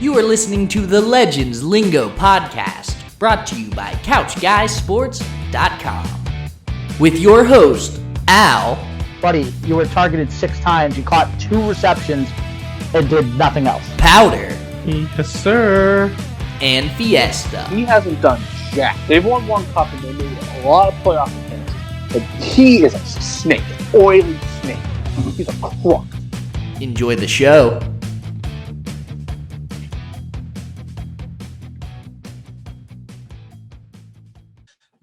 You are listening to the Legends Lingo podcast, brought to you by CouchGuySports.com. With your host, Al. Buddy, you were targeted 6 times, you caught 2 receptions, and did nothing else. Powder. Yes, sir. And Fiesta. He hasn't done jack. They've won one cup and they made a lot of playoff appearances. But he is a snake, oily snake. He's a crook. Enjoy the show.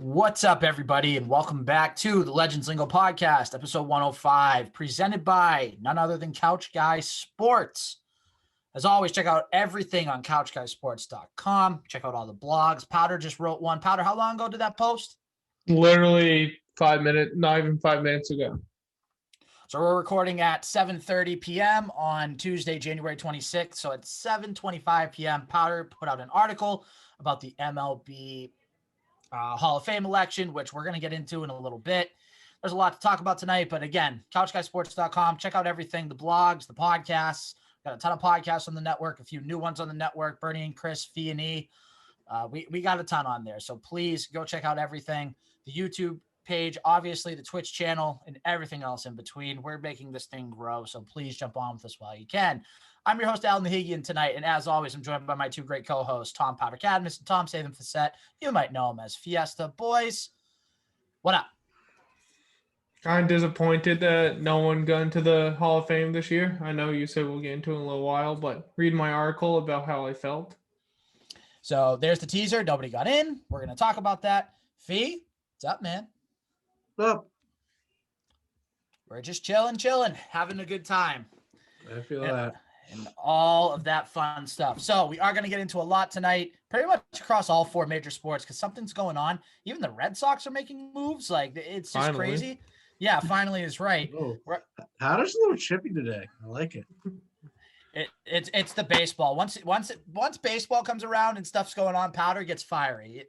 What's up, everybody, and welcome back to the Legends Lingo podcast, episode 105, presented by none other than Couch Guy Sports. As always, check out everything on CouchGuySports.com. Check out all the blogs. Powder just wrote one. Powder, how long ago did that post? Literally 5 minutes, not even 5 minutes ago. So we're recording at 7:30 p.m. on Tuesday, January 26th. So at 7:25 p.m., Powder put out an article about the MLB Hall of Fame election, which we're going to get into in a little bit. There's a lot to talk about tonight, but again, CouchGuySports.com. Check out everything, the blogs, the podcasts. Got a ton of podcasts on the network, a few new ones on the network, Bernie and Chris, Fee and E. We got a ton on there, so please go check out everything. The YouTube page, obviously the Twitch channel, and everything else in between. We're making this thing grow, so please jump on with us while you can. I'm your host, Alan Nahigian, tonight, and as always, I'm joined by my 2 great co-hosts, Tom Powder Cadmus and Tom Save Them Facette. You might know him as Fiesta. Boys, what up? I'm disappointed that no one got into the Hall of Fame this year. I know you said we'll get into it in a little while, but read my article about how I felt. So there's the teaser. Nobody got in. We're going to talk about that. Fee, what's up, man? What's up? We're just chilling, having a good time. I feel that. And all of that fun stuff. So we are going to get into a lot tonight, pretty much across all 4 major sports, because something's going on. Even the Red Sox are making moves. Like, it's just crazy. Yeah, finally is right. Oh, Powder's a little chippy today. I like it. It's the baseball. Once baseball comes around and stuff's going on, Powder gets fiery.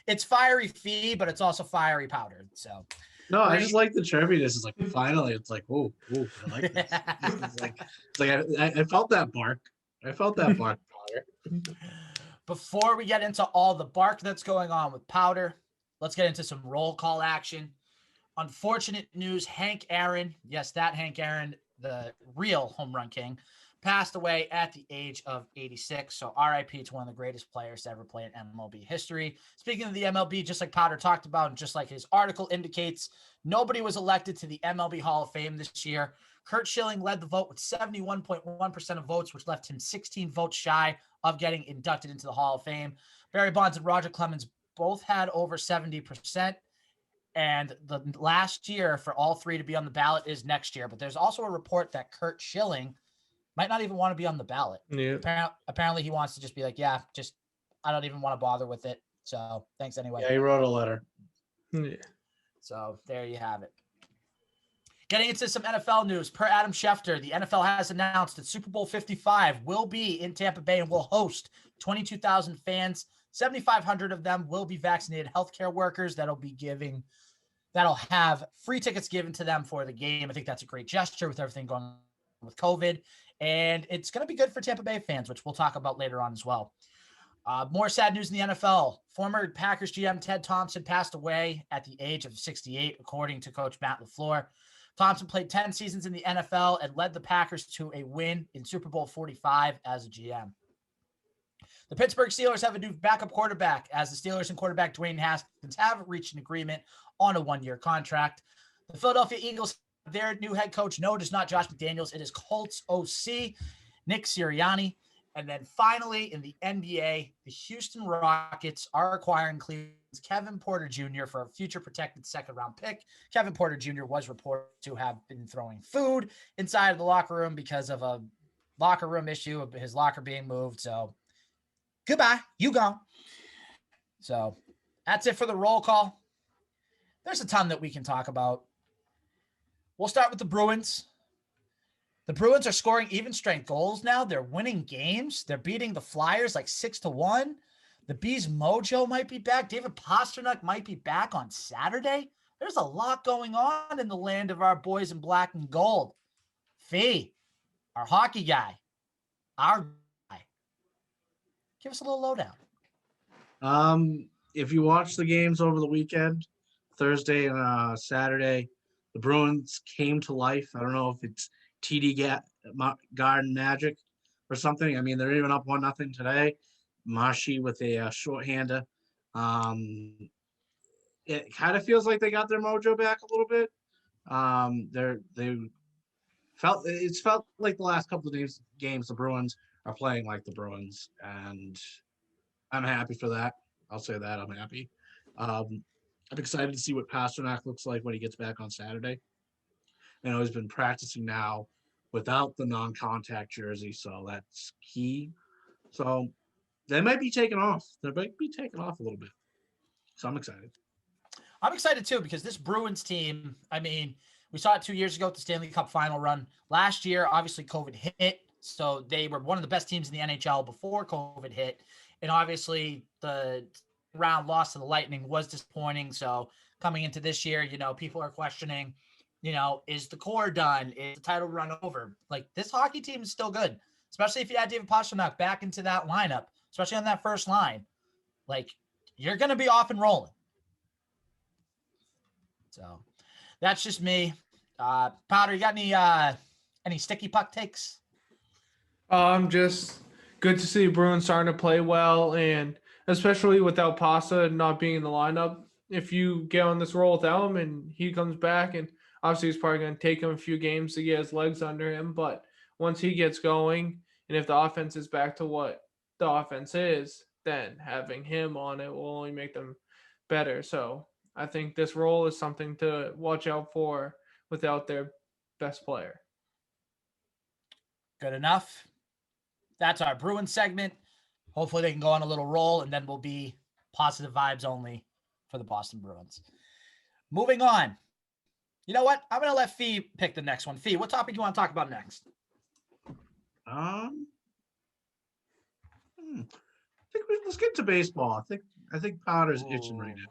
It's fiery Fee, but it's also fiery Powder. So. No, I just like the chirpiness. It's like finally, it's like whoa, I like this. It's like I felt that bark. I felt that bark, Powder. Before we get into all the bark that's going on with Powder, let's get into some roll call action. Unfortunate news: Hank Aaron, yes, that Hank Aaron, the real home run king, passed away at the age of 86. So RIP to one of the greatest players to ever play in MLB history. Speaking of the MLB, just like Powder talked about, and just like his article indicates, nobody was elected to the MLB Hall of Fame this year. Curt Schilling led the vote with 71.1% of votes, which left him 16 votes shy of getting inducted into the Hall of Fame. Barry Bonds and Roger Clemens both had over 70%. And the last year for all 3 to be on the ballot is next year. But there's also a report that Curt Schilling might not even want to be on the ballot. Yeah. Apparently he wants to just be like, yeah, just I don't even want to bother with it. So thanks anyway. Yeah, he wrote a letter. Yeah. So there you have it. Getting into some NFL news, per Adam Schefter, the NFL has announced that Super Bowl 55 will be in Tampa Bay and will host 22,000 fans. 7,500 of them will be vaccinated healthcare workers that'll have free tickets given to them for the game. I think that's a great gesture with everything going on with COVID. And it's going to be good for Tampa Bay fans, which we'll talk about later on as well. More sad news in the NFL. Former Packers GM Ted Thompson passed away at the age of 68, according to Coach Matt LaFleur. Thompson played 10 seasons in the NFL and led the Packers to a win in Super Bowl 45 as a GM. The Pittsburgh Steelers have a new backup quarterback, as the Steelers and quarterback Dwayne Haskins have reached an agreement on a 1-year contract. The Philadelphia Eagles, their new head coach, no, it is not Josh McDaniels. It is Colts OC, Nick Sirianni. And then finally, in the NBA, the Houston Rockets are acquiring Cleveland's Kevin Porter Jr. for a future protected 2nd-round pick. Kevin Porter Jr. was reported to have been throwing food inside of the locker room because of a locker room issue of his locker being moved. So goodbye, you gone. So that's it for the roll call. There's a ton that we can talk about. We'll start with the Bruins. The Bruins are scoring even strength goals now. They're winning games. They're beating the Flyers like 6-1. The Bees' mojo might be back. David Pastrnak might be back on Saturday. There's a lot going on in the land of our boys in black and gold. Fee, our hockey guy, our guy, Give us a little lowdown. If you watch the games over the weekend, Thursday and Saturday, the Bruins came to life. I don't know if it's Garden magic or something. I mean, they're even up 1-0 today. Marshy with a shorthander. It kind of feels like they got their mojo back a little bit. It's felt like the last couple of games the Bruins are playing like the Bruins, and I'm happy for that. I'll say that I'm happy. I'm excited to see what Pasternak looks like when he gets back on Saturday. I know he's been practicing now without the non-contact jersey, so that's key. So they might be taking off. They might be taking off a little bit. So I'm excited. I'm excited too because this Bruins team, I mean, we saw it 2 years ago at the Stanley Cup final run. Last year, obviously, COVID hit. So they were one of the best teams in the NHL before COVID hit. And obviously, the round loss to the Lightning was disappointing. So coming into this year, people are questioning, is the core done? Is the title run over? Like, this hockey team is still good, especially if you add David Pastrnak back into that lineup, especially on that first line. Like, you're going to be off and rolling. So that's just me. Powder, you got any sticky puck takes? Just good to see Bruins starting to play well, and especially without Pasta not being in the lineup. If you get on this roll without him and he comes back, and obviously it's probably going to take him a few games to get his legs under him, but once he gets going, and if the offense is back to what the offense is, then having him on it will only make them better. So I think this role is something to watch out for without their best player. Good enough. That's our Bruins segment. Hopefully they can go on a little roll, and then we'll be positive vibes only for the Boston Bruins. Moving on. You know what? I'm going to let Fee pick the next one. Fee, what topic do you want to talk about next? I think let's get to baseball. I think Powder's itching right now.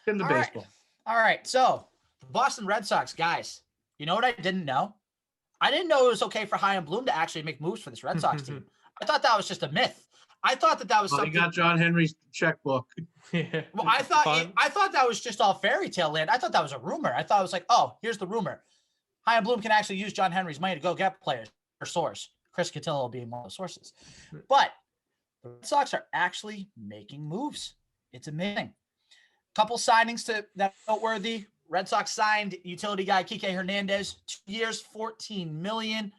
Get into baseball. All right. So the Boston Red Sox, guys, you know what I didn't know? I didn't know it was okay for Chaim Bloom to actually make moves for this Red Sox team. I thought that was just a myth. I thought that was something. He got John Henry's checkbook. Yeah. Well, I thought that was just all fairy tale land. I thought that was a rumor. I thought it was like, oh, here's the rumor. Chaim Bloom can actually use John Henry's money to go get players or source. Chris Cotillo being one of the sources. But the Red Sox are actually making moves. It's amazing. Couple signings that noteworthy. Red Sox signed utility guy Kike Hernandez, 2 years, $14 million.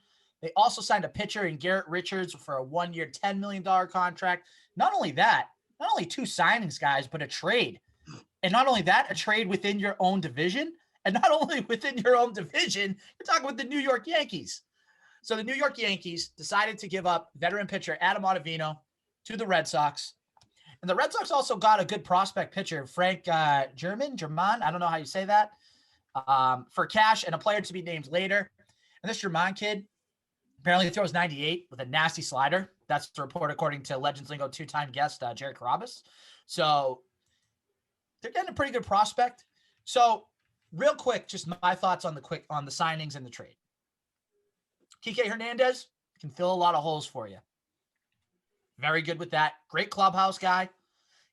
They also signed a pitcher in Garrett Richards for a 1 year, $10 million contract. Not only that, not only two signings, guys, but a trade. And not only that, a trade within your own division. And not only within your own division, you're talking with the New York Yankees. So the New York Yankees decided to give up veteran pitcher Adam Ottavino to the Red Sox. And the Red Sox also got a good prospect pitcher, Frank German, I don't know how you say that, for cash and a player to be named later. And this German kid apparently throws 98 with a nasty slider. That's the report according to Legends Lingo two-time guest Jared Carabas. So they're getting a pretty good prospect. So real quick, just my thoughts on the signings and the trade. Kike Hernandez can fill a lot of holes for you. Very good with that. Great clubhouse guy.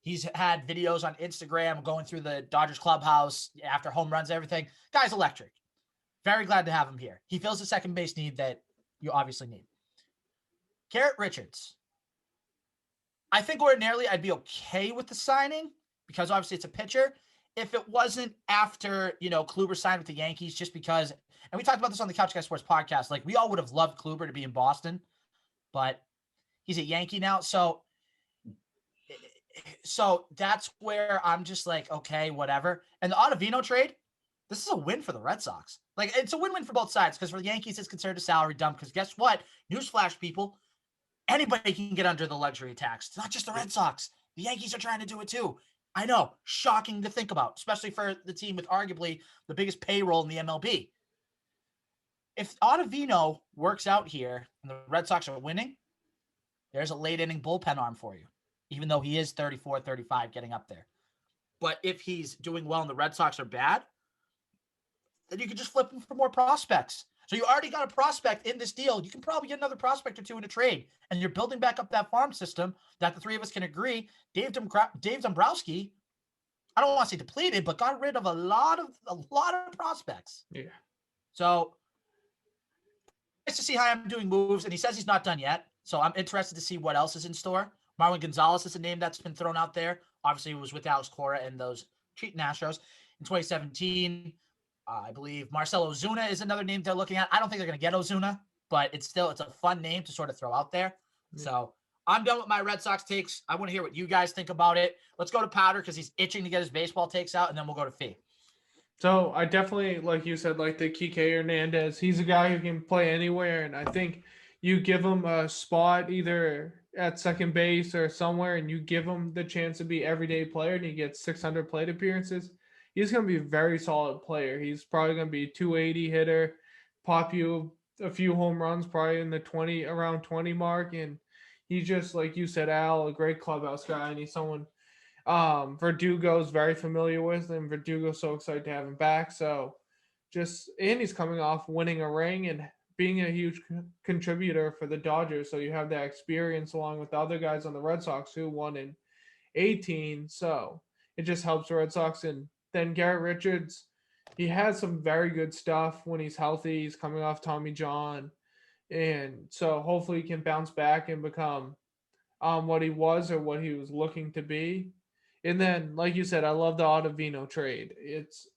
He's had videos on Instagram going through the Dodgers clubhouse after home runs, everything. Guy's electric. Very glad to have him here. He fills the second base need that you obviously need. Garrett Richards. I think ordinarily I'd be okay with the signing because obviously it's a pitcher. If it wasn't after, Kluber signed with the Yankees, just because, and we talked about this on the Couch Guy Sports podcast, like we all would have loved Kluber to be in Boston, but he's a Yankee now. So that's where I'm just like, okay, whatever. And the Ottavino trade, this is a win for the Red Sox. Like, it's a win-win for both sides because for the Yankees, it's considered a salary dump because guess what? Newsflash, people, anybody can get under the luxury tax. It's not just the Red Sox. The Yankees are trying to do it too. I know, shocking to think about, especially for the team with arguably the biggest payroll in the MLB. If Ottavino works out here and the Red Sox are winning, there's a late inning bullpen arm for you, even though he is 34, 35 getting up there. But if he's doing well and the Red Sox are bad, then you could just flip him for more prospects. So you already got a prospect in this deal. You can probably get another prospect or two in a trade, and you're building back up that farm system that the three of us can agree. Dave Dombrowski, I don't want to say depleted, but got rid of a lot of prospects. Yeah. So nice to see how I'm doing moves, and he says he's not done yet. So I'm interested to see what else is in store. Marwin Gonzalez is a name that's been thrown out there. Obviously, it was with Alex Cora and those cheating Astros in 2017. I believe Marcelo Ozuna is another name they're looking at. I don't think they're going to get Ozuna, but it's a fun name to sort of throw out there. Yeah. So I'm done with my Red Sox takes. I want to hear what you guys think about it. Let's go to Powder because he's itching to get his baseball takes out, and then we'll go to Fee. So I definitely, like you said, like the Kike Hernandez. He's a guy who can play anywhere, and I think you give him a spot either at second base or somewhere, and you give him the chance to be everyday player, and he gets 600 plate appearances. He's going to be a very solid player. He's probably going to be a 280 hitter, pop you a few home runs, probably in the around 20 mark, and he's just, like you said, Al, a great clubhouse guy, and he's someone Verdugo's very familiar with, and Verdugo's so excited to have him back. So and he's coming off winning a ring and being a huge contributor for the Dodgers. So you have that experience along with the other guys on the Red Sox who won in 18. So it just helps the Red Sox. And then Garrett Richards, he has some very good stuff when he's healthy. He's coming off Tommy John. And so hopefully he can bounce back and become what he was or what he was looking to be. And then, like you said, I love the Ottavino trade.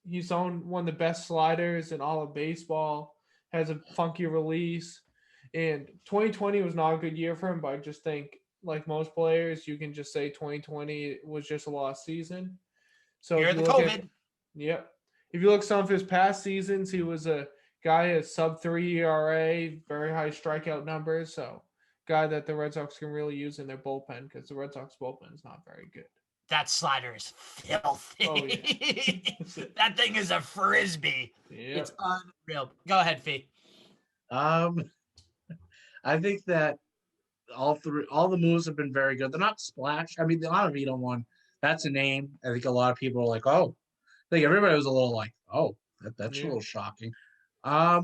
He's on one of the best sliders in all of baseball, has a funky release. And 2020 was not a good year for him, but I just think, like most players, you can just say 2020 was just a lost season. So You're the COVID. Yep. If you look at some of his past seasons, he was a guy at sub-3 ERA, very high strikeout numbers. So guy that the Red Sox can really use in their bullpen because the Red Sox bullpen is not very good. That slider is filthy. Oh, yeah. That thing is a frisbee. Yep. It's unreal. Go ahead, Fee. I think that all the moves have been very good. They're not splash. I mean, the Ottavino one, that's a name. I think a lot of people are like, oh. I think everybody was a little like, oh, that's a little shocking. I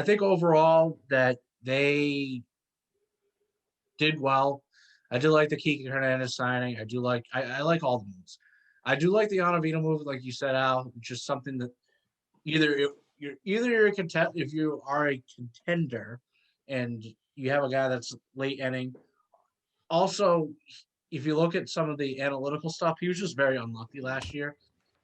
think overall that they did well. I do like the Kike Hernandez signing. I like all the moves. I do like the Ottavino move, like you said, Al, just something that you're a contender if you are a contender and you have a guy that's late inning. Also, if you look at some of the analytical stuff, he was just very unlucky last year.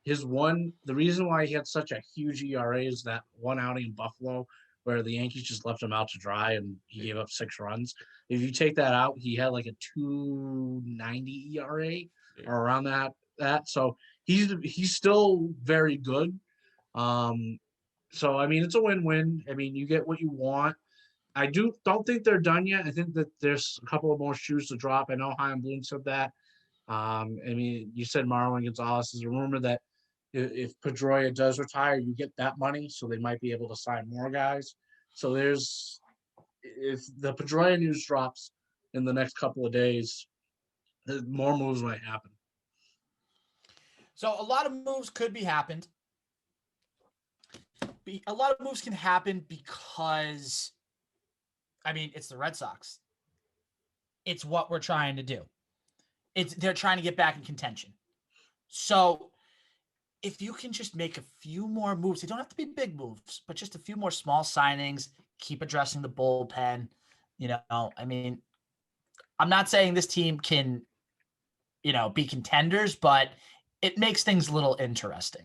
The reason why he had such a huge ERA is that one outing in Buffalo where the Yankees just left him out to dry and he gave up 6 runs. If you take that out, he had like a 2.90 ERA or around that. So he's still very good. So I mean, it's a win-win. I mean, you get what you want. I don't think they're done yet. I think that there's a couple of more shoes to drop. I know Chaim Bloom said that. I mean, you said Marwin Gonzalez. There's a rumor that if Pedroia does retire, you get that money, so they might be able to sign more guys. So if the Pedroia news drops in the next couple of days, more moves might happen. So a lot of moves could be happened. A lot of moves can happen because, I mean, it's the Red Sox. It's what we're trying to do. They're trying to get back in contention. So if you can just make a few more moves, they don't have to be big moves, but just a few more small signings, keep addressing the bullpen. I mean, I'm not saying this team can, be contenders, but it makes things a little interesting.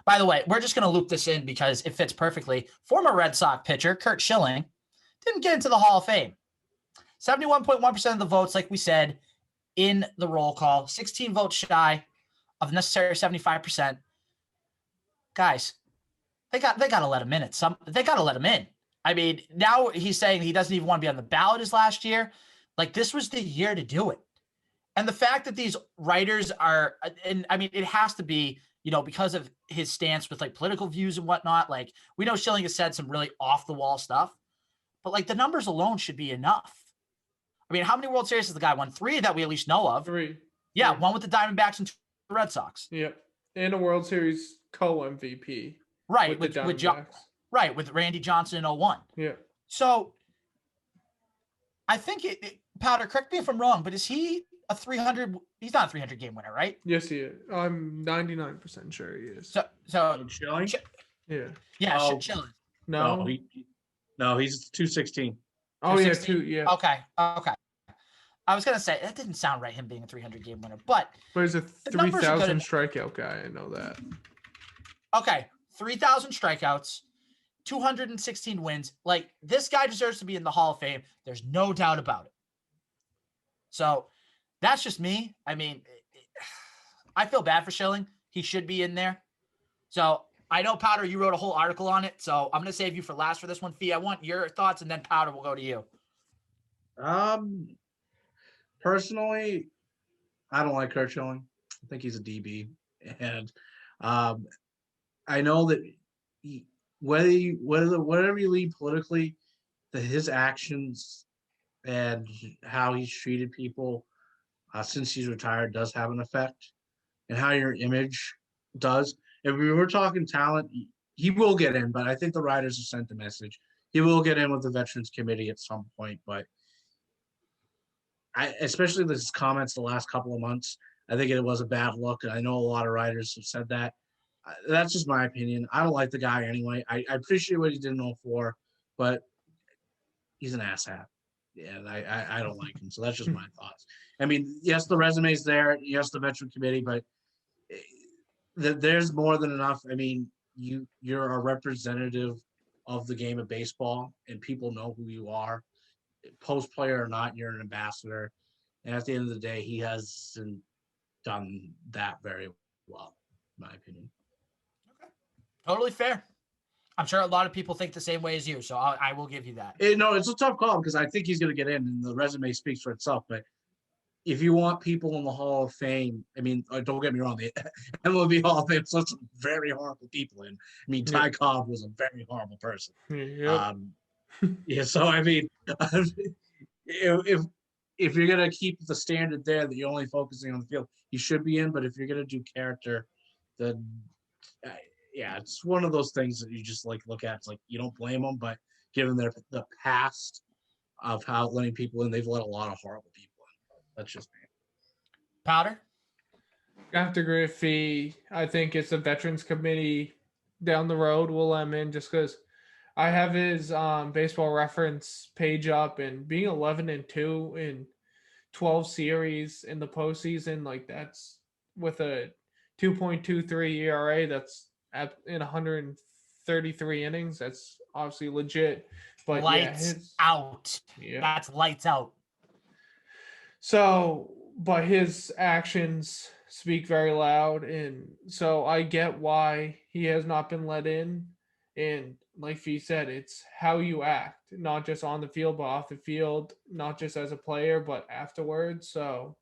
By the way, we're just going to loop this in because it fits perfectly. Former Red Sox pitcher Curt Schilling didn't get into the Hall of Fame. 71.1% of the votes, like we said, in the roll call, 16 votes shy of the necessary 75%. Guys, they got to let him in they got to let him in. I mean, now he's saying he doesn't even want to be on the ballot as last year. Like, this was the year to do it. And the fact that these writers are, and I mean, it has to be, because of his stance with like political views and whatnot. Like, we know Schilling has said some really off the wall stuff, but like the numbers alone should be enough. I mean, how many World Series has the guy won? 3 that we at least know of. 3. Yeah, 1 with the Diamondbacks and 2 with the Red Sox. Yep. And a World Series co-MVP. Right, with the with John. Right, with Randy Johnson in 01. Yeah. So I think Powder, correct me if I'm wrong, but is he a 300? He's not a 300 game winner, right? Yes, he is. I'm 99% sure he is. So Chilling? Yeah. yeah, Oh. chilling. No. No, he's 216. Oh yeah, 216? yeah. Okay. I was gonna say that didn't sound right, him being a 300 game winner, but he's a the numbers are 3,000 good. strikeout guy. I know that. Okay, 3,000 strikeouts, 216 wins. Like, this guy deserves to be in the Hall of Fame. There's no doubt about it. So that's just me. I mean, I feel bad for Schilling. He should be in there. So I know, Powder, you wrote a whole article on it. So I'm going to save you for last for this one. Fee, I want your thoughts, and then Powder will go to you. Personally, I don't like Kurt Schilling. I think he's a DB, and I know that whatever you lead politically, that his actions and how he's treated people since he's retired does have an effect, and how your image does. If we were talking talent, he will get in, but I think the writers have sent the message. He will get in with the Veterans Committee at some point, but especially his comments the last couple of months, I think it was a bad look, and I know a lot of writers have said that. That's just my opinion. I don't like the guy anyway. I appreciate what he did in 04, but he's an asshat. Yeah, and I don't like him. So that's just my thoughts. I mean, yes, the resume's there. Yes, the Veteran Committee, but there's more than enough. I mean, you're a representative of the game of baseball, and people know who you are. Post player or not, you're an ambassador. And at the end of the day, he hasn't done that very well, in my opinion. Okay. Totally fair. I'm sure a lot of people think the same way as you, so I will give you that. No, it's a tough call because I think he's going to get in, and the resume speaks for itself. But if you want people in the Hall of Fame, I mean, don't get me wrong, the MLB Hall of Fame has some very horrible people in. I mean, Ty Cobb was a very horrible person. Yep. Yeah, so I mean, if you're gonna keep the standard there that you're only focusing on the field, you should be in. But if you're gonna do character, then yeah, it's one of those things that you just like look at. It's like you don't blame them, but given the past of how letting people in, they've let a lot of horrible people in. That's just me. Powder? I have to agree with Fee. I think it's the Veterans Committee down the road will let him in just because I have his baseball reference page up, and being 11-2 in 12 series in the postseason, like that's with a 2.23 ERA, that's in 133 innings. That's obviously legit. But lights out. Yeah. That's lights out. So, but his actions speak very loud, and so I get why he has not been let in. And like Fee said, it's how you act, not just on the field, but off the field, not just as a player, but afterwards. So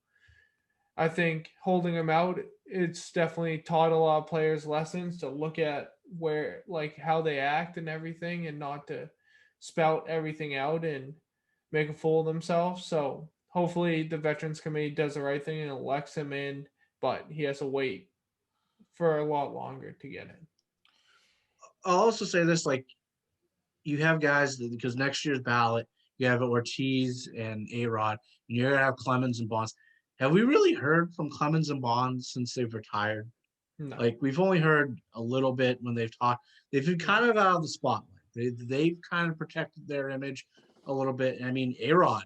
I think holding him out, it's definitely taught a lot of players lessons to look at where, like, how they act and everything, and not to spout everything out and make a fool of themselves. So hopefully the Veterans Committee does the right thing and elects him in, but he has to wait for a lot longer to get in. I'll also say this, like, you have guys that, because next year's ballot, you have Ortiz and A-Rod, and you're going to have Clemens and Bonds. Have we really heard from Clemens and Bonds since they've retired? No. Like, we've only heard a little bit when they've talked. They've been kind of out of the spotlight. They've kind of protected their image a little bit. I mean, A-Rod,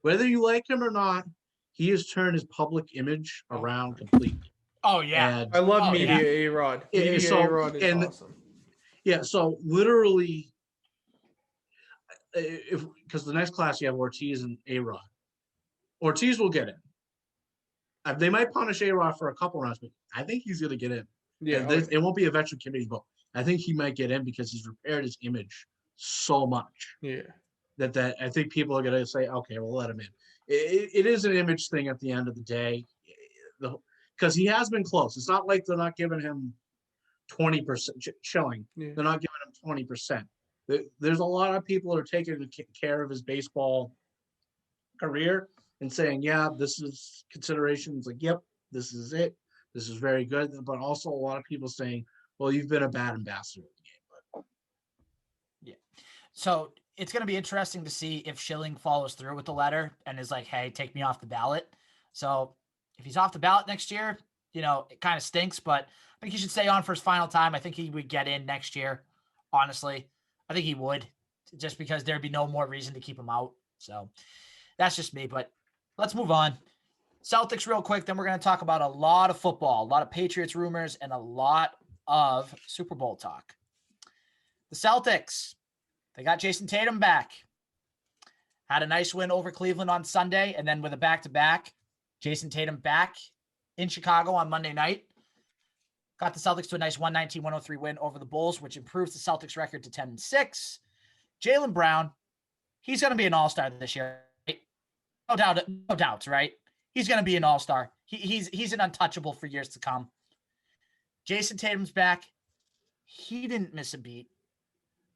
whether you like him or not, he has turned his public image around completely. Oh, yeah. And I love Media A-Rod. Media A-Rod is awesome. Yeah, so literally, because the next class you have Ortiz and A-Rod. Ortiz will get in. They might punish A-Rod for a couple rounds, but I think he's going to get in. Yeah, it won't be a Veteran Committee vote. I think he might get in because he's repaired his image so much. Yeah, that I think people are going to say, okay, we'll let him in. It is an image thing at the end of the day, because he has been close. It's not like they're not giving him 20% Schilling. Yeah. They're not giving him 20%. There's a lot of people who are taking care of his baseball career and saying, yeah, this is considerations. Like, yep, this is it. This is very good. But also a lot of people saying, well, you've been a bad ambassador of the game. But Yeah. So it's going to be interesting to see if Schilling follows through with the letter and is like, hey, take me off the ballot. So if he's off the ballot next year, it kind of stinks, but I think he should stay on for his final time. I think he would get in next year. Honestly, I think he would, just because there'd be no more reason to keep him out. So that's just me, but let's move on. Celtics real quick. Then we're going to talk about a lot of football, a lot of Patriots rumors, and a lot of Super Bowl talk. The Celtics, they got Jason Tatum back. Had a nice win over Cleveland on Sunday, and then with a back-to-back, Jason Tatum back in Chicago on Monday night. Got the Celtics to a nice 119-103 win over the Bulls, which improves the Celtics record to 10-6. Jaylen Brown, he's going to be an all-star this year. Right? No doubts, right? He's going to be an all-star. He's an untouchable for years to come. Jason Tatum's back. He didn't miss a beat.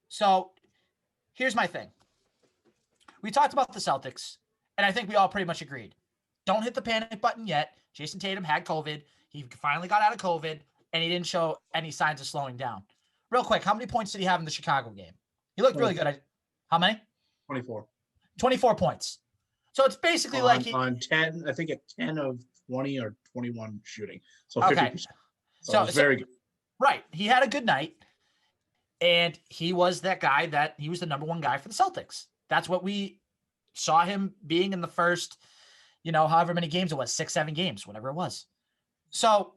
So here's my thing. We talked about the Celtics, and I think we all pretty much agreed. Don't hit the panic button yet. Jason Tatum had COVID. He finally got out of COVID, and he didn't show any signs of slowing down. Real quick, how many points did he have in the Chicago game? He looked really good. How many? 24. 24 points. So it's basically on 10, I think at 10 of 20 or 21 shooting. So 50%. Okay. So it's very good. Right. He had a good night. And he was that guy he was the number one guy for the Celtics. That's what we saw him being in the first, however many games it was, 6-7 games, whatever it was. So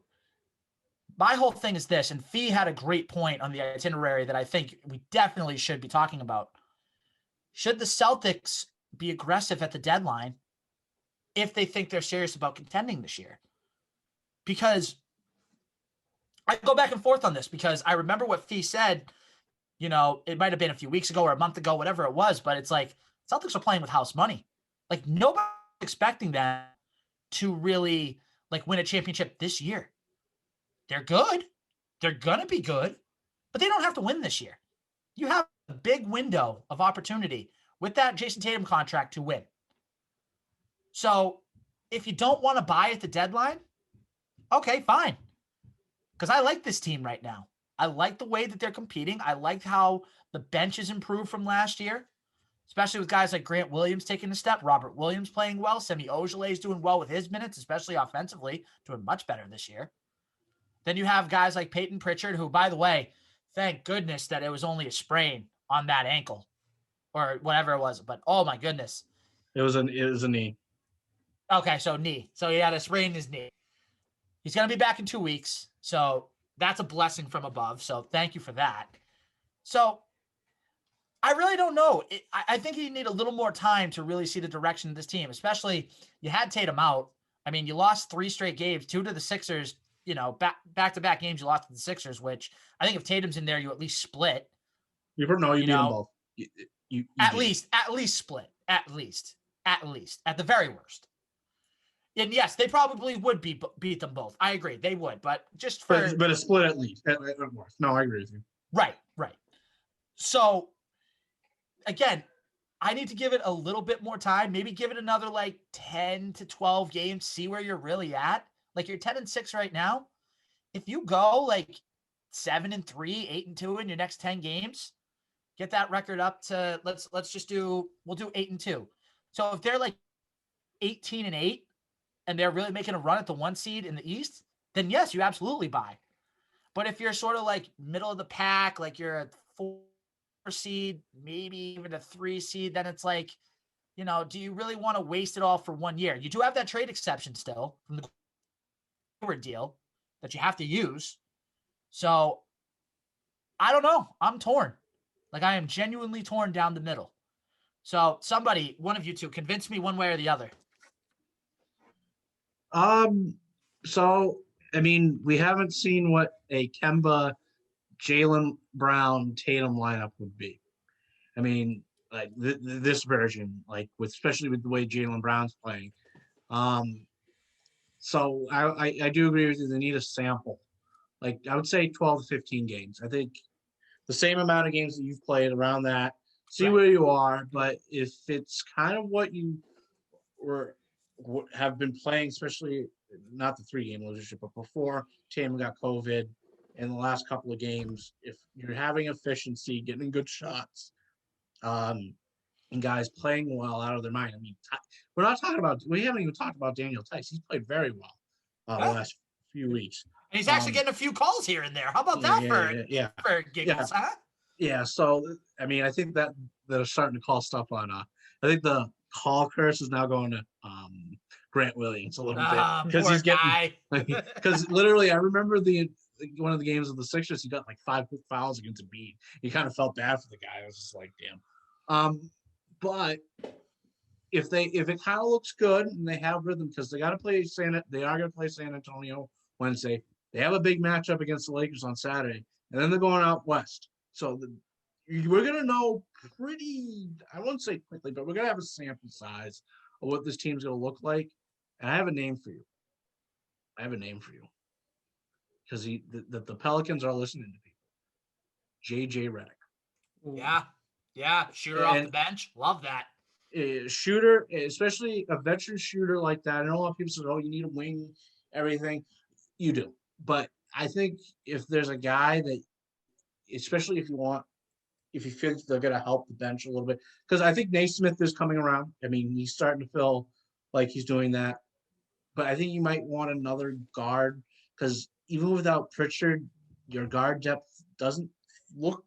my whole thing is this, and Fee had a great point on the itinerary that I think we definitely should be talking about. Should the Celtics be aggressive at the deadline if they think they're serious about contending this year? Because I go back and forth on this, because I remember what Fee said, it might have been a few weeks ago or a month ago, whatever it was, but it's like Celtics are playing with house money. Like, nobody's expecting them to really win a championship this year. They're good. They're going to be good, but they don't have to win this year. You have a big window of opportunity with that Jason Tatum contract to win. So if you don't want to buy at the deadline, okay, fine. Because I like this team right now. I like the way that they're competing. I like how the bench has improved from last year, especially with guys like Grant Williams taking a step, Robert Williams playing well, Semi Ojeleye is doing well with his minutes, especially offensively, doing much better this year. Then you have guys like Peyton Pritchard, who, by the way, thank goodness that it was only a sprain on that ankle or whatever it was. But, oh, my goodness. It was a knee. Okay, so knee. So he had a sprain in his knee. He's going to be back in 2 weeks. So that's a blessing from above. So thank you for that. So I really don't know. I think you need a little more time to really see the direction of this team, especially you had Tatum out. I mean, you lost 3 straight games, 2 to the Sixers, back-to-back games you lost to the Sixers, which I think if Tatum's in there, you at least split. You beat them both. At least split. At the very worst. And yes, they probably would beat them both. I agree. They would, but just for... But a split at least. No, I agree with you. Right. So, again, I need to give it a little bit more time. Maybe give it another 10 to 12 games, see where you're really at. You're 10-6 right now. If you go 7-3, 8-2 in your next 10 games, get that record up to we'll do 8-2. So if they're 18-8 and they're really making a run at the 1 seed in the East, then yes, you absolutely buy. But if you're sort of middle of the pack, you're a 4 seed, maybe even a 3 seed, then it's do you really want to waste it all for 1 year? You do have that trade exception still from the deal that you have to use. So I don't know. I'm torn. I am genuinely torn down the middle. So somebody, one of you two, convince me one way or the other. So I mean, we haven't seen what a Kemba, Jaylen Brown, Tatum lineup would be. I mean, this version, especially with the way Jaylen Brown's playing. So I do agree with you. They need a sample. I would say 12 to 15 games. I think the same amount of games that you've played around that. See where you are. But if it's kind of what you have been playing, especially not the 3-game leadership, but before Tatum got COVID in the last couple of games, if you're having efficiency, getting good shots, and guys playing well out of their mind. I mean, we haven't even talked about Daniel Tice. He's played very well the last few weeks. And he's actually getting a few calls here and there. How about that for giggles, huh? Yeah. So, I mean, I think that they're starting to call stuff on. I think the call curse is now going to Grant Williams a little bit because he's getting because literally I remember one of the games of the Sixers, he got like 5 quick fouls against Embiid. He kind of felt bad for the guy. I was just like, damn. But if it kind of looks good and they have rhythm, because they are going to play San Antonio Wednesday. They have a big matchup against the Lakers on Saturday, and then they're going out west. So we're going to know I won't say quickly, but we're going to have a sample size of what this team's going to look like. And I have a name for you. Because the Pelicans are listening to people. JJ Redick. Yeah. Shooter off the bench. Love that. Shooter, especially a veteran shooter like that. I know a lot of people say, oh, you need a wing, everything. You do. But I think if there's a guy that, especially if you think they're going to help the bench a little bit, because I think Naismith is coming around. I mean, he's starting to feel like he's doing that. But I think you might want another guard, because even without Pritchard, your guard depth doesn't look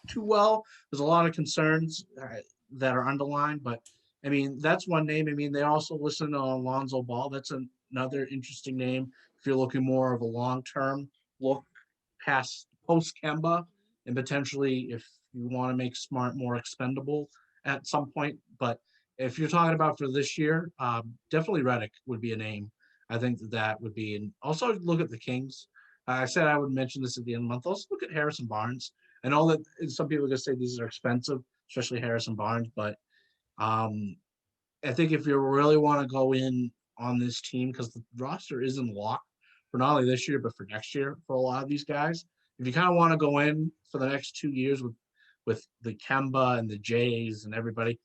too well. There's a lot of concerns that are underlined, but I mean, that's one name. I mean, they also listen to Alonzo Ball. That's another interesting name if you're looking more of a long-term look past post-Kemba, and potentially if you want to make Smart more expendable at some point. But if you're talking about for this year, definitely Redick would be a name. I think that would be. And also look at the Kings. I said I would mention this at the end of the month. Also look at Harrison Barnes. I know that some people are going to say these are expensive, especially Harrison Barnes, but I think if you really want to go in on this team, because the roster isn't locked for not only this year, but for next year for a lot of these guys, if you kind of want to go in for the next 2 years with the Kemba and the Jays and everybody,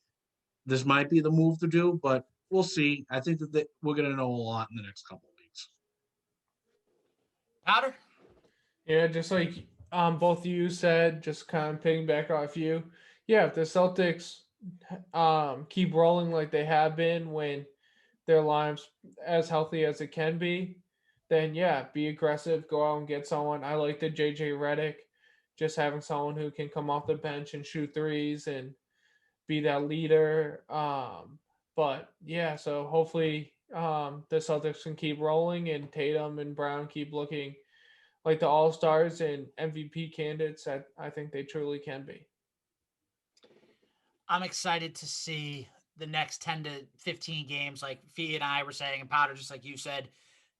this might be the move to do, but we'll see. I think that we're going to know a lot in the next couple of weeks. Powder? Yeah, just like both of you said, just kind of picking back off you. Yeah, if the Celtics keep rolling like they have been when their line's as healthy as it can be, then yeah, be aggressive, go out and get someone. I like the JJ Redick, just having someone who can come off the bench and shoot threes and be that leader. But yeah, so hopefully the Celtics can keep rolling and Tatum and Brown keep looking like the all-stars and MVP candidates that I think they truly can be. I'm excited to see the next 10 to 15 games, like Fee and I were saying, and Powder, just like you said.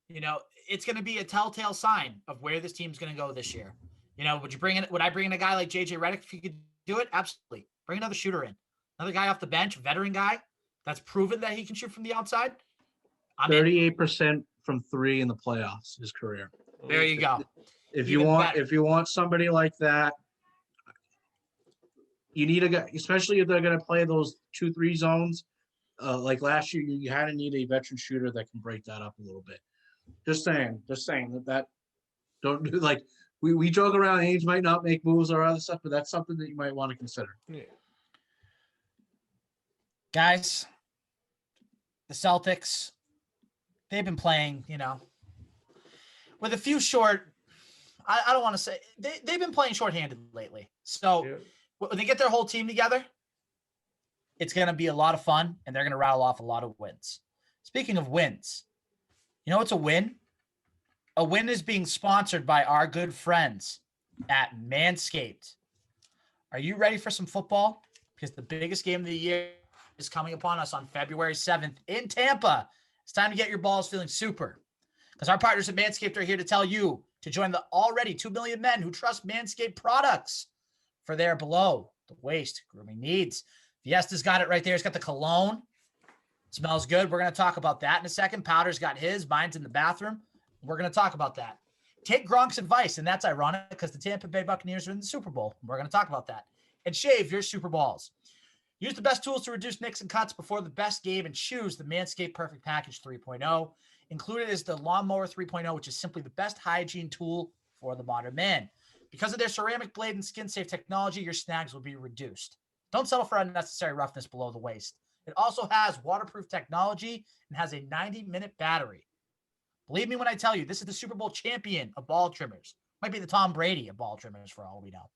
You know, it's going to be a telltale sign of where this team's going to go this year. You know, would I bring in a guy like JJ Redick if you could do it? Absolutely. Bring another shooter in. Another guy off the bench, veteran guy that's proven that he can shoot from the outside. 38% from 3 in the playoffs, his career. There you go. If you want somebody like that, you need a guy, especially if they're going to play those 2-3 zones. Like last year, you had to need a veteran shooter that can break that up a little bit. Just saying that don't do, like we joke around, Ainge might not make moves or other stuff, but that's something that you might want to consider. Yeah. Guys, the Celtics, they've been playing, you know, with a few short, I don't want to say, they've been playing shorthanded lately. So when they get their whole team together, it's going to be a lot of fun, and they're going to rattle off a lot of wins. Speaking of wins, you know what's a win? A win is being sponsored by our good friends at Manscaped. Are you ready for some football? Because the biggest game of the year is coming upon us on February 7th in Tampa. It's time to get your balls feeling super. Because our partners at Manscaped are here to tell you to join the already 2 million men who trust Manscaped products for their below-the-waist grooming needs. Fiesta's got it right there. He's got the cologne. Smells good. We're going to talk about that in a second. Powder's got his. Mine's in the bathroom. We're going to talk about that. Take Gronk's advice, and that's ironic because the Tampa Bay Buccaneers are in the Super Bowl. We're going to talk about that. And shave your Super Balls. Use the best tools to reduce nicks and cuts before the best game and choose the Manscaped Perfect Package 3.0. Included is the Lawnmower 3.0, which is simply the best hygiene tool for the modern man. Because of their ceramic blade and skin-safe technology, your snags will be reduced. Don't settle for unnecessary roughness below the waist. It also has waterproof technology and has a 90-minute battery. Believe me when I tell you, this is the Super Bowl champion of ball trimmers. Might be the Tom Brady of ball trimmers for all we know.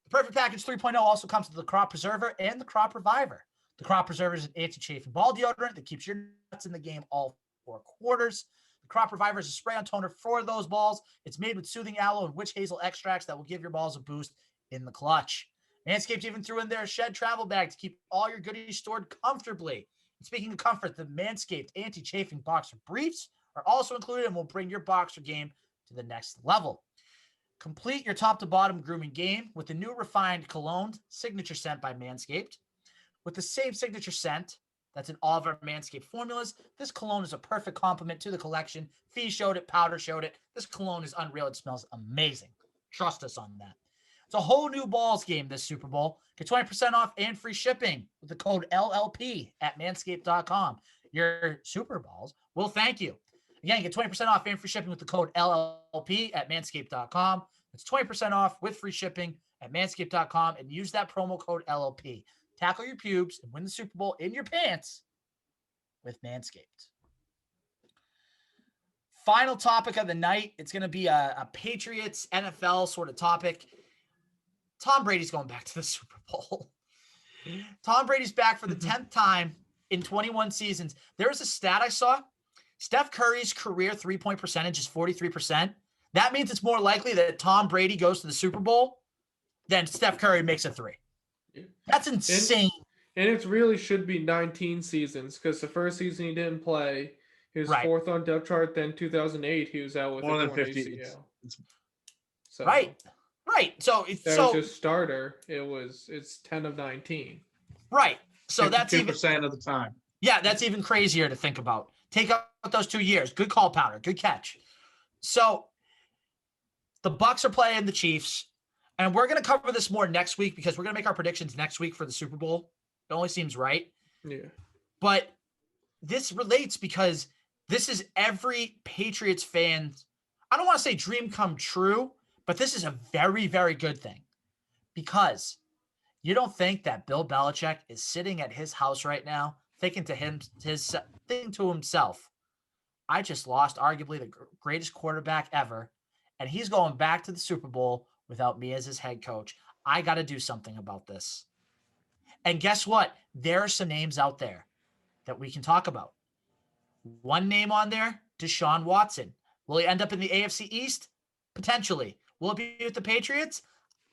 The Perfect Package 3.0 also comes with the Crop Preserver and the Crop Reviver. The Crop Preserver is an anti-chafing ball deodorant that keeps your nuts in the game all 4 quarters. The Crop Reviver is a spray-on toner for those balls. It's made with soothing aloe and witch hazel extracts that will give your balls a boost in the clutch. Manscaped even threw in their shed travel bag to keep all your goodies stored comfortably. And speaking of comfort, the Manscaped anti-chafing boxer briefs are also included and will bring your boxer game to the next level. Complete your top-to-bottom grooming game with the new refined cologne signature scent by Manscaped. With the same signature scent that's in all of our Manscaped formulas, this cologne is a perfect complement to the collection. Fee showed it, Powder showed it. This cologne is unreal. It smells amazing. Trust us on that. It's a whole new balls game this Super Bowl. Get 20% off and free shipping with the code LLP at manscaped.com. Your Super Balls will thank you. Again, get 20% off and free shipping with the code LLP at manscaped.com. It's 20% off with free shipping at manscaped.com and use that promo code LLP. Tackle your pubes and win the Super Bowl in your pants with Manscaped. Final topic of the night. It's going to be a Patriots NFL sort of topic. Tom Brady's going back to the Super Bowl. Tom Brady's back for the 10th time in 21 seasons. There was a stat I saw. Steph Curry's career three-point percentage is 43%. That means it's more likely that Tom Brady goes to the Super Bowl than Steph Curry makes a three. That's insane. And it really should be 19 seasons because the first season he didn't play. He was fourth on depth chart. Then 2008, he was out with more a than 50. So, Right. So was his starter. It's 10 of 19. Right. So that's even 2% of the time. Yeah, that's even crazier to think about. Take out those 2 years. Good call, Powder. Good catch. So the Bucs are playing the Chiefs, and we're going to cover this more next week because we're going to make our predictions next week for the Super Bowl. It only seems right. Yeah. But this relates because this is every Patriots fan, I don't want to say dream come true, but this is a very, very good thing because you don't think that Bill Belichick is sitting at his house right now thinking to himself, I just lost arguably the greatest quarterback ever, and he's going back to the Super Bowl without me as his head coach. I got to do something about this. And guess what? There are some names out there that we can talk about. One name on there, Deshaun Watson. Will he end up in the AFC East? Potentially. Will it be with the Patriots?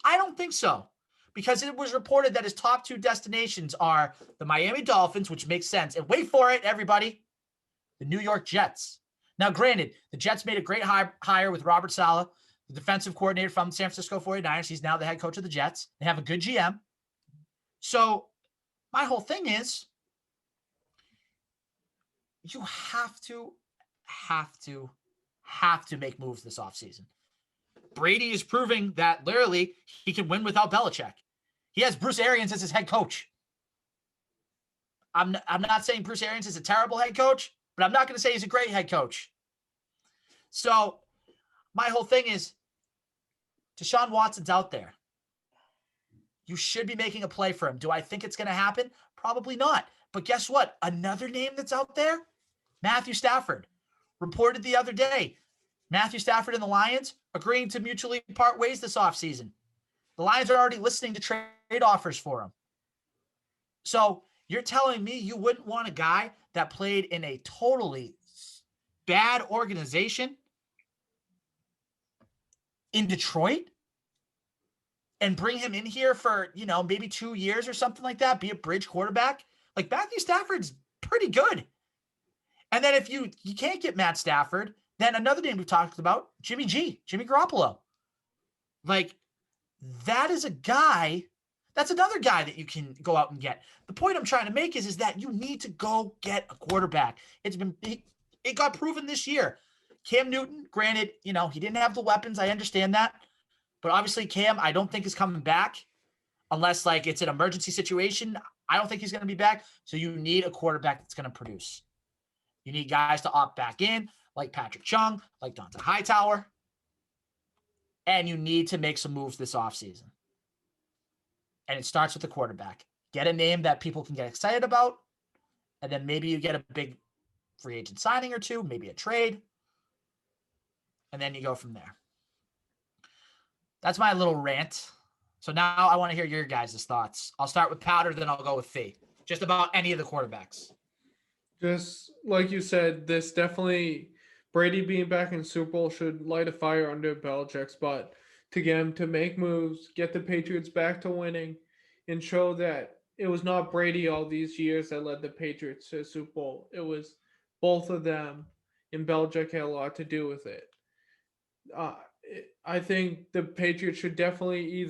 I don't think so. Because it was reported that his top 2 destinations are the Miami Dolphins, which makes sense. And wait for it, everybody. The New York Jets. Now, granted, the Jets made a great hire with Robert Saleh, the defensive coordinator from the San Francisco 49ers. He's now the head coach of the Jets. They have a good GM. So my whole thing is you have to make moves this offseason. Brady is proving that literally he can win without Belichick. He has Bruce Arians as his head coach. I'm not saying Bruce Arians is a terrible head coach, but I'm not going to say he's a great head coach. So my whole thing is Deshaun Watson's out there. You should be making a play for him. Do I think it's going to happen? Probably not. But guess what? Another name that's out there, Matthew Stafford. Reported the other day, Matthew Stafford and the Lions agreeing to mutually part ways this offseason. The Lions are already listening to trade offers for him. So you're telling me you wouldn't want a guy that played in a totally bad organization in Detroit and bring him in here for, maybe 2 years or something like that, be a bridge quarterback? Like, Matthew Stafford's pretty good. And then if you can't get Matt Stafford, then another name we've talked about, Jimmy Garoppolo. Like, that's another guy that you can go out and get. The point I'm trying to make is that you need to go get a quarterback. It got proven this year. Cam Newton, granted, he didn't have the weapons. I understand that. But obviously Cam, I don't think is coming back unless it's an emergency situation. I don't think he's going to be back. So you need a quarterback that's going to produce. You need guys to opt back in, like Patrick Chung, like Dante Hightower. And you need to make some moves this offseason. And it starts with the quarterback. Get a name that people can get excited about. And then maybe you get a big free agent signing or two, maybe a trade. And then you go from there. That's my little rant. So now I want to hear your guys' thoughts. I'll start with Powder, then I'll go with Fee. Just about any of the quarterbacks. Just like you said, this definitely Brady being back in Super Bowl should light a fire under Belichick's butt to get him to make moves, get the Patriots back to winning, and show that it was not Brady all these years that led the Patriots to the Super Bowl. It was both of them, and Belichick had a lot to do with it. I think the Patriots should definitely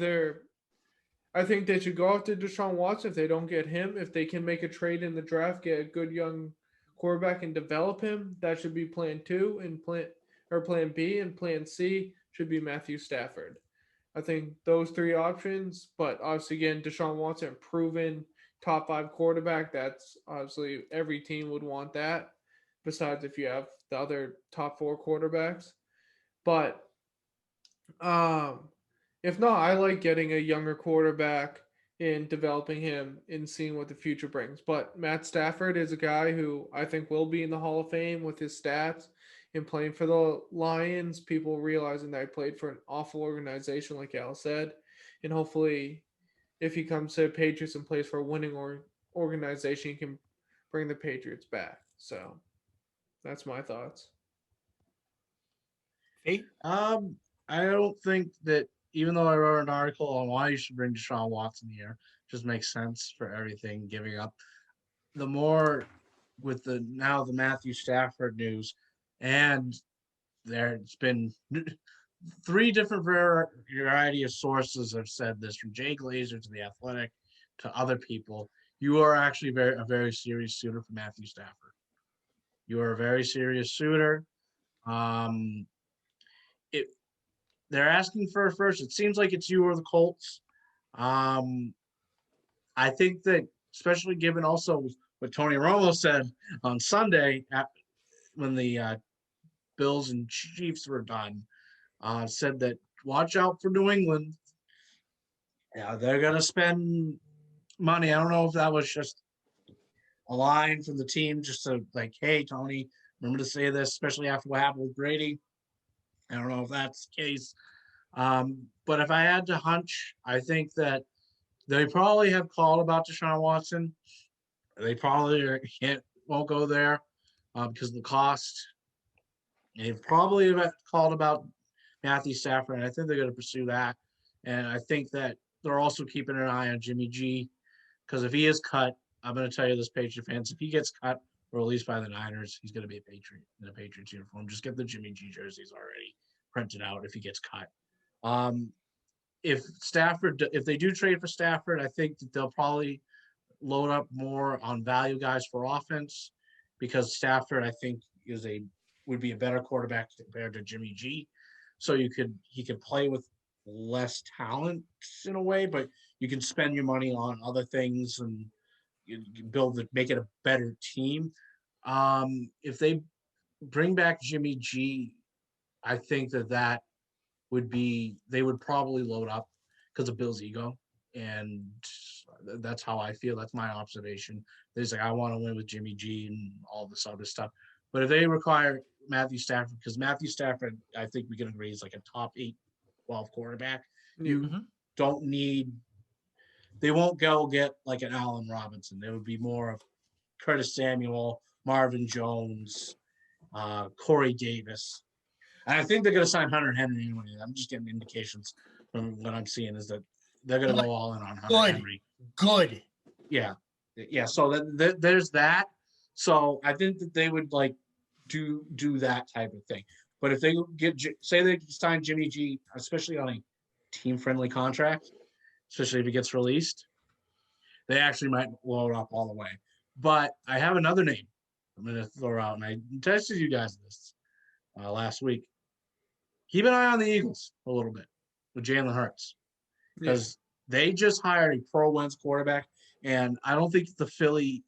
I think they should go after Deshaun Watson if they don't get him. If they can make a trade in the draft, get a good young quarterback and develop him, that should be plan 2 and plan B, and plan C should be Matthew Stafford. I think those 3 options, but obviously again, Deshaun Watson, proven top 5 quarterback. That's obviously every team would want that, besides if you have the other top 4 quarterbacks. But if not, I like getting a younger quarterback and developing him and seeing what the future brings. But Matt Stafford is a guy who I think will be in the Hall of Fame with his stats and playing for the Lions. People realizing that he played for an awful organization, like Al said. And hopefully, if he comes to the Patriots and plays for a winning organization, he can bring the Patriots back. So that's my thoughts. Fee? I don't think that, even though I wrote an article on why you should bring Deshaun Watson here, just makes sense for everything giving up. The more with the Matthew Stafford news, and there's been 3 different variety of sources have said this, from Jay Glazer to The Athletic to other people. You are actually a very serious suitor for Matthew Stafford. You are a very serious suitor. They're asking for a first. It seems like it's you or the Colts. I think that, especially given also what Tony Romo said on Sunday when the Bills and Chiefs were done, said that watch out for New England. Yeah, they're going to spend money. I don't know if that was just a line from the team just to like, hey, Tony, remember to say this, especially after what happened with Brady. I don't know if that's the case. But if I had to hunch, I think that they probably have called about Deshaun Watson. They probably won't go there because of the cost. They've probably called about Matthew Stafford, and I think they're going to pursue that. And I think that they're also keeping an eye on Jimmy G, because if he is cut, I'm going to tell you this, Patriot fans, if he gets cut or released by the Niners, he's going to be a Patriot in a Patriots uniform. Just get the Jimmy G jerseys already printed out if he gets cut. If they do trade for Stafford, I think that they'll probably load up more on value guys for offense, because Stafford, I think, would be a better quarterback compared to Jimmy G. So he could play with less talent in a way, but you can spend your money on other things and you make it a better team. If they bring back Jimmy G, I think that they would probably load up because of Bill's ego. And that's how I feel. That's my observation. There's like, I want to win with Jimmy G and all this other stuff. But if they require Matthew Stafford, because Matthew Stafford, I think we can agree, is like a top 8, 12 quarterback. You don't need, they won't go get like an Allen Robinson. There would be more of Curtis Samuel, Marvin Jones, Corey Davis. And I think they're going to sign Hunter Henry anyway. I'm just getting indications from what I'm seeing is that they're going to go all in on Hunter Henry. Good. Yeah. So there's that. So I think that they would like do that type of thing. But if they say they sign Jimmy G, especially on a team-friendly contract, especially if he gets released, they actually might load up all the way. But I have another name I'm going to throw out, and I tested you guys this last week. Keep an eye on the Eagles a little bit with Jalen Hurts, because they just hired a pro-wins quarterback, and I don't think the Philadelphia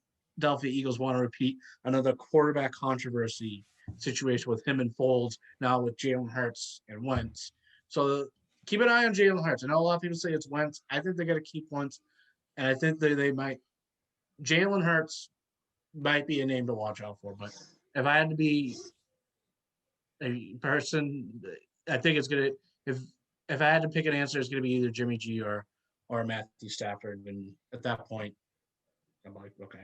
Eagles want to repeat another quarterback controversy situation with him and Foles, now with Jalen Hurts and Wentz. So keep an eye on Jalen Hurts. I know a lot of people say it's Wentz. I think they got to keep Wentz, and I think they might. Jalen Hurts might be a name to watch out for. But if I had to be a person, I think it's gonna. If I had to pick an answer, it's gonna be either Jimmy G or Matthew Stafford. And at that point, I'm like, okay.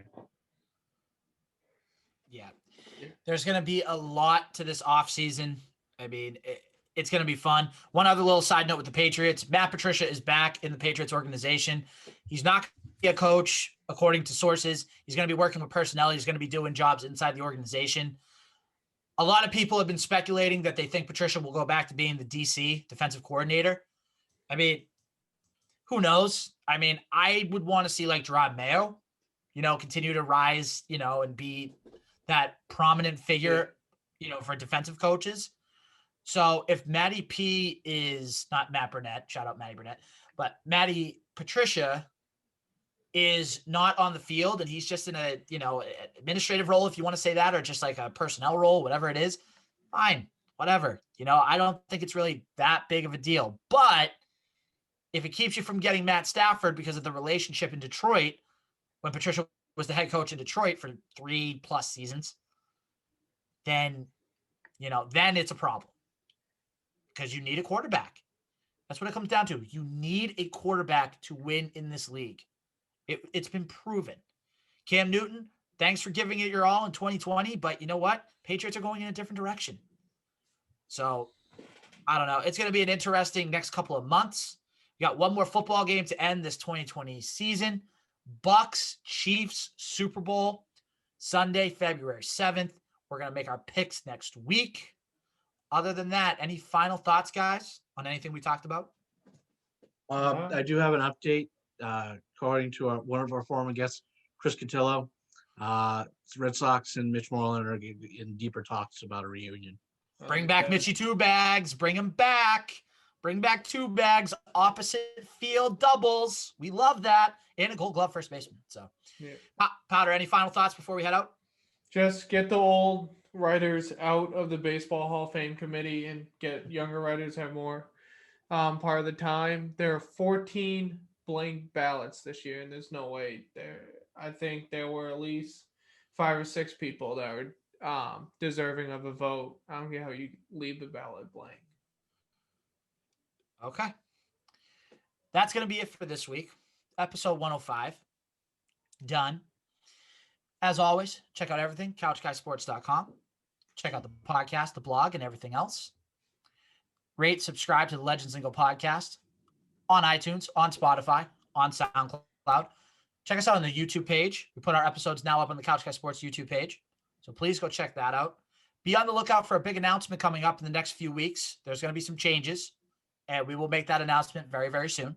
Yeah. There's going to be a lot to this offseason. I mean, it's going to be fun. One other little side note with the Patriots. Matt Patricia is back in the Patriots organization. He's not going to be a coach, according to sources. He's going to be working with personnel. He's going to be doing jobs inside the organization. A lot of people have been speculating that they think Patricia will go back to being the DC, defensive coordinator. I mean, who knows? I mean, I would want to see like Gerard Mayo, continue to rise, and be that prominent figure, for defensive coaches. So if Matty P is not Matt Burnett, shout out Matty Burnett, but Matty Patricia is not on the field and he's just in a, administrative role, if you want to say that, or just like a personnel role, whatever it is, fine, whatever. I don't think it's really that big of a deal. But if it keeps you from getting Matt Stafford because of the relationship in Detroit, when Patricia was the head coach in Detroit for 3+ seasons, then it's a problem because you need a quarterback. That's what it comes down to. You need a quarterback to win in this league. It's been proven. Cam Newton, thanks for giving it your all in 2020, but you know what? Patriots are going in a different direction. So I don't know. It's going to be an interesting next couple of months. We got one more football game to end this 2020 season. Bucks, Chiefs, Super Bowl, Sunday, February 7th. We're going to make our picks next week. Other than that, any final thoughts, guys, on anything we talked about? I do have an update. According to one of our former guests, Chris Cotillo, Red Sox and Mitch Moreland are in deeper talks about a reunion. Bring back Mitchie Two Bags. Bring him back. Bring back 2 bags, opposite field doubles. We love that. And a Gold Glove first baseman. So, yeah. Powder, any final thoughts before we head out? Just get the old writers out of the Baseball Hall of Fame committee and get younger writers have more part of the time. There are 14 blank ballots this year, and there's no way there. I think there were at least 5 or 6 people that were deserving of a vote. I don't care how you leave the ballot blank. Okay. That's going to be it for this week. Episode 105. Done. As always, check out everything, couchguysports.com. Check out the podcast, the blog, and everything else. Rate, subscribe to the Legends Lingo podcast on iTunes, on Spotify, on SoundCloud. Check us out on the YouTube page. We put our episodes now up on the Couch Guy Sports YouTube page. So please go check that out. Be on the lookout for a big announcement coming up in the next few weeks. There's going to be some changes, and we will make that announcement very, very soon.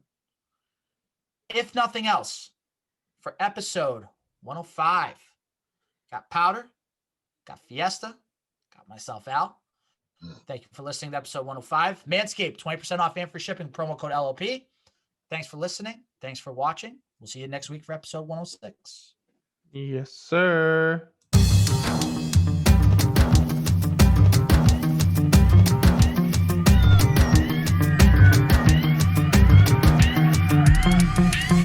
If nothing else, for episode 105, got Powder, got Fiesta, got myself, Al. Thank you for listening to episode 105. Manscaped, 20% off and free shipping, promo code LLP. Thanks for listening. Thanks for watching. We'll see you next week for episode 106. Yes, sir.